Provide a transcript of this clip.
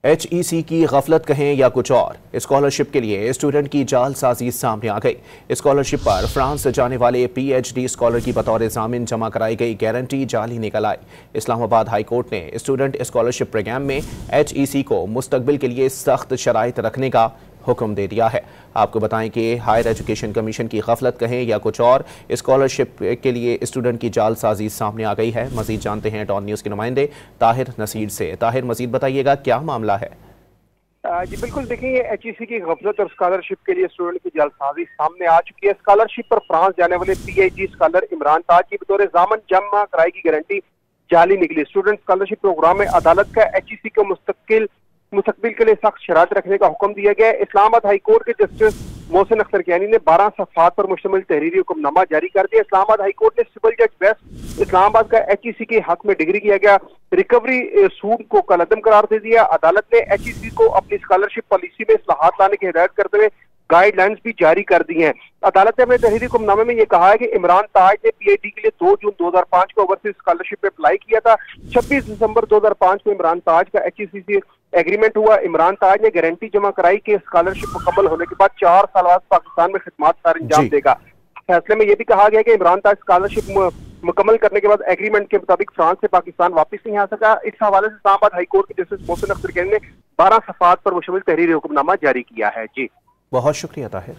HEC की गफलत कहें या कुछ और, स्कॉलरशिप के लिए स्टूडेंट की जालसाजी सामने आ गई। स्कॉलरशिप पर फ्रांस जाने वाले PhD स्कॉलर की बतौर जामिन जमा कराई गई गारंटी जाली निकल आई। इस्लामाबाद हाई कोर्ट ने स्टूडेंट स्कॉलरशिप प्रोग्राम में HEC को मुस्तकबिल के लिए सख्त शराइत रखने का हुक्म दे दिया है। आपको बताएं कि हायर एजुकेशन कमीशन की गफलत कहें या कुछ और, स्कॉलरशिप के लिए स्टूडेंट की जालसाजी सामने आ गई है। मजीद जानते हैं डॉन न्यूज़ के नुमाइंदे ताहिर नसीर से। ताहिर, मजीद बताइएगा क्या मामला है? जी बिल्कुल, देखिए HEC की गफलत और स्कॉलरशिप के लिए स्टूडेंट की जालसाजी सामने आ चुकी है। स्कॉलरशिप पर फ्रांस जाने वाले PhD स्कॉलर इमरान ताज की बतौर जामिन जमा कराई की गारंटी जाली निकली। स्टूडेंट स्कॉलरशिप प्रोग्राम में अदालत का HEC को मुस्तकबिल के लिए सख्त शरात रखने का हुक्म दिया गया है। इस्लामाबाद हाई कोर्ट के जस्टिस मोहसिन अख्तर कियानी ने 12 सफ़हात पर मुश्तमिल तहरीरी हुक्मनामा जारी कर दिया। इस्लामाबाद हाई कोर्ट ने सिविल जज वेस्ट इस्लामाबाद का HEC के हक में डिग्री किया गया रिकवरी सूट को कलअदम करार दे दिया। अदालत ने HEC को अपनी स्कॉलरशिप पॉलिसी में इस्लाहात लाने की हिदायत करते हुए गाइडलाइंस भी जारी कर दी हैं। अदालत ने अपने तहरीरी हुक्मनामे में यह कहा है कि इमरान ताज ने PhD के लिए 2 जून 2005 को ओवरसीज स्कॉलरशिप पे अप्लाई किया था। 26 दिसंबर 2005 को इमरान ताज का HEC से एग्रीमेंट हुआ। इमरान ताज ने गारंटी जमा कराई कि स्कॉलरशिप मुकम्मल होने के बाद 4 साल बाद पाकिस्तान में खिदमत सर अंजाम देगा। फैसले में यह भी कहा गया कि इमरान ताज स्कॉलरशिप मुकम्मल करने के बाद एग्रीमेंट के मुताबिक फ्रांस से पाकिस्तान वापस नहीं आ सका। इस हवाले से इस्लामाबाद हाई कोर्ट के जस्टिस मोहसिन अख्तर कियानी ने 12 सफ़हात पर मुश्तमिल तहरीरी हुक्मनामा जारी किया है। जी बहुत शुक्रिया ताहिर।